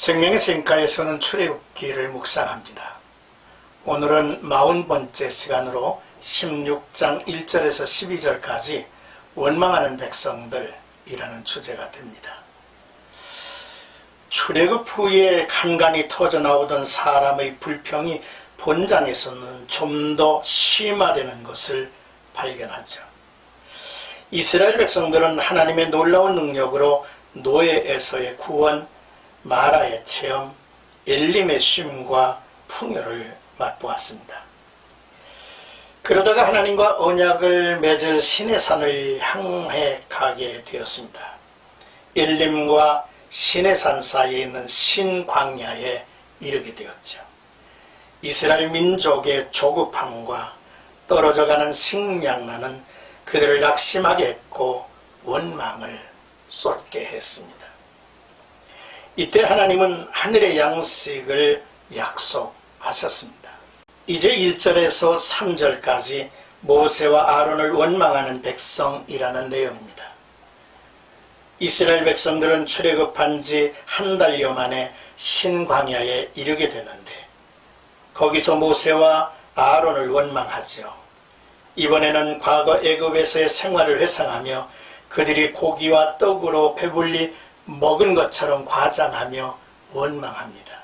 생명의 샘가에서는 출애굽기를 묵상합니다. 오늘은 40번째 시간으로 16장 1절에서 12절까지 원망하는 백성들이라는 주제가 됩니다. 출애굽 후에 간간히 터져나오던 사람의 불평이 본장에서는 좀 더 심화되는 것을 발견하죠. 이스라엘 백성들은 하나님의 놀라운 능력으로 노예에서의 구원, 마라의 체험, 엘림의 쉼과 풍요를 맛보았습니다. 그러다가 하나님과 언약을 맺을 시내산을 향해 가게 되었습니다. 엘림과 시내산 사이에 있는 신광야에 이르게 되었죠. 이스라엘 민족의 조급함과 떨어져가는 식량난은 그들을 낙심하게 했고 원망을 쏟게 했습니다. 이때 하나님은 하늘의 양식을 약속하셨습니다. 이제 1절에서 3절까지 모세와 아론을 원망하는 백성이라는 내용입니다. 이스라엘 백성들은 출애굽한 지 한 달여 만에 신광야에 이르게 되는데 거기서 모세와 아론을 원망하죠. 이번에는 과거 애굽에서의 생활을 회상하며 그들이 고기와 떡으로 배불리 먹은 것처럼 과장하며 원망합니다.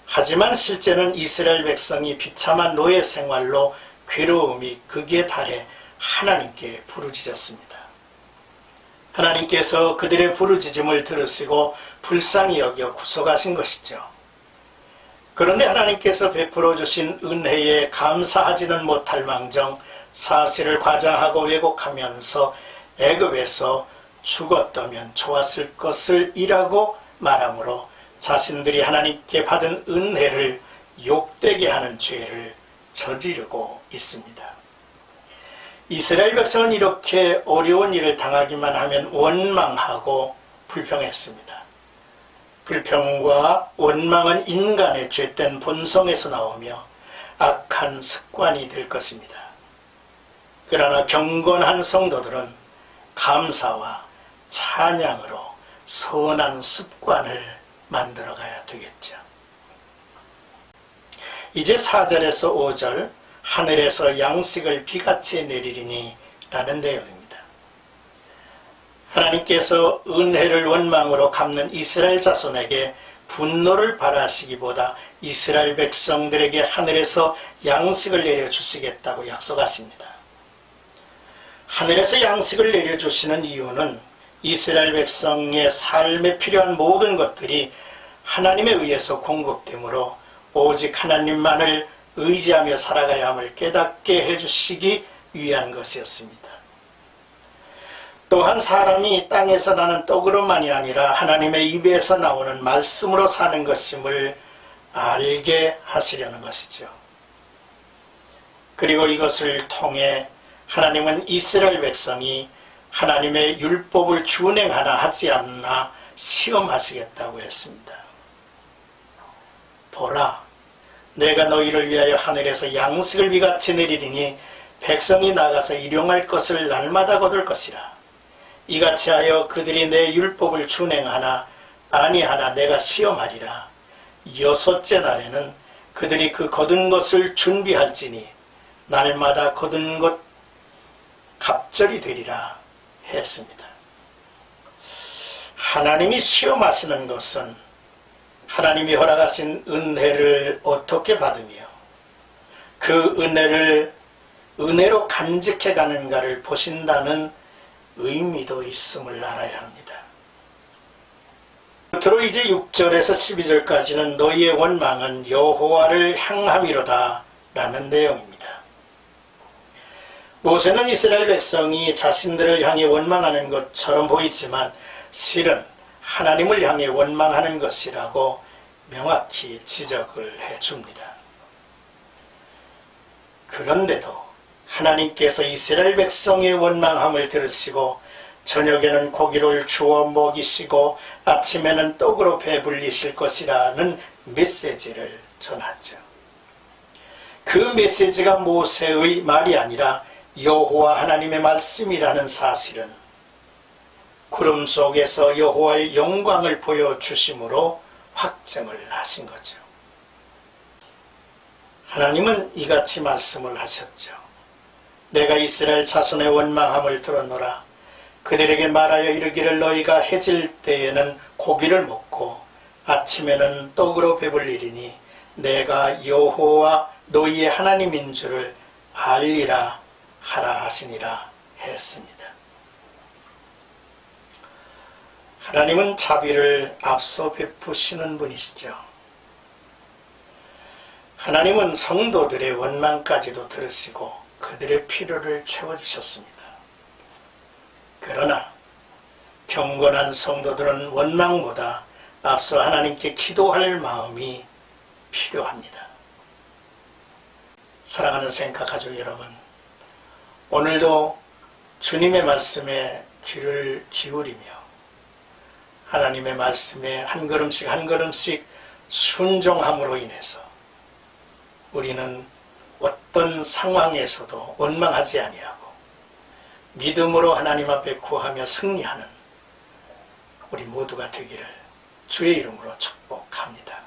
하지만 실제는 이스라엘 백성이 비참한 노예 생활로 괴로움이 극에 달해 하나님께 부르짖었습니다. 하나님께서 그들의 부르짖음을 들으시고 불쌍히 여겨 구속하신 것이죠. 그런데 하나님께서 베풀어 주신 은혜에 감사하지는 못할 망정 사실을 과장하고 왜곡하면서 애굽에서 죽었다면 좋았을 것을 이라고 말하므로 자신들이 하나님께 받은 은혜를 욕되게 하는 죄를 저지르고 있습니다. 이스라엘 백성은 이렇게 어려운 일을 당하기만 하면 원망하고 불평했습니다. 불평과 원망은 인간의 죄된 본성에서 나오며 악한 습관이 될 것입니다. 그러나 경건한 성도들은 감사와 찬양으로 선한 습관을 만들어가야 되겠죠. 이제 4절에서 5절 하늘에서 양식을 비같이 내리리니 라는 내용입니다. 하나님께서 은혜를 원망으로 갚는 이스라엘 자손에게 분노를 발하시기보다 이스라엘 백성들에게 하늘에서 양식을 내려주시겠다고 약속하십니다. 하늘에서 양식을 내려주시는 이유는 이스라엘 백성의 삶에 필요한 모든 것들이 하나님에 의해서 공급되므로 오직 하나님만을 의지하며 살아가야 함을 깨닫게 해주시기 위한 것이었습니다. 또한 사람이 땅에서 나는 떡으로만이 아니라 하나님의 입에서 나오는 말씀으로 사는 것임을 알게 하시려는 것이죠. 그리고 이것을 통해 하나님은 이스라엘 백성이 하나님의 율법을 준행하나 하지 않나 시험하시겠다고 했습니다. 보라, 내가 너희를 위하여 하늘에서 양식을 비같이 내리리니 백성이 나가서 일용할 것을 날마다 거둘 것이라. 이같이 하여 그들이 내 율법을 준행하나 아니하나 내가 시험하리라. 6째 날에는 그들이 그 거둔 것을 준비할지니 날마다 거둔 것 갑절이 되리라 했습니다. 하나님이 시험하시는 것은 하나님이 허락하신 은혜를 어떻게 받으며 그 은혜를 은혜로 간직해 가는가를 보신다는 의미도 있음을 알아야 합니다. 끝으로 이제 6절에서 12절까지는 너희의 원망은 여호와를 향함이로다 라는 내용입니다. 모세는 이스라엘 백성이 자신들을 향해 원망하는 것처럼 보이지만 실은 하나님을 향해 원망하는 것이라고 명확히 지적을 해줍니다. 그런데도 하나님께서 이스라엘 백성의 원망함을 들으시고 저녁에는 고기를 주어 먹이시고 아침에는 떡으로 배불리실 것이라는 메시지를 전하죠. 그 메시지가 모세의 말이 아니라 여호와 하나님의 말씀이라는 사실은 구름 속에서 여호와의 영광을 보여주심으로 확정을 하신 거죠. 하나님은 이같이 말씀을 하셨죠. 내가 이스라엘 자손의 원망함을 들었노라. 그들에게 말하여 이르기를 너희가 해질 때에는 고기를 먹고 아침에는 떡으로 배불리리니 내가 여호와 너희의 하나님인 줄을 알리라 하라 하시니라 했습니다. 하나님은 자비를 앞서 베푸시는 분이시죠. 하나님은 성도들의 원망까지도 들으시고 그들의 필요를 채워주셨습니다. 그러나 경건한 성도들은 원망보다 앞서 하나님께 기도할 마음이 필요합니다. 사랑하는 생각 가족 여러분, 오늘도 주님의 말씀에 귀를 기울이며 하나님의 말씀에 한 걸음씩 한 걸음씩 순종함으로 인해서 우리는 어떤 상황에서도 원망하지 아니하고 믿음으로 하나님 앞에 구하며 승리하는 우리 모두가 되기를 주의 이름으로 축복합니다.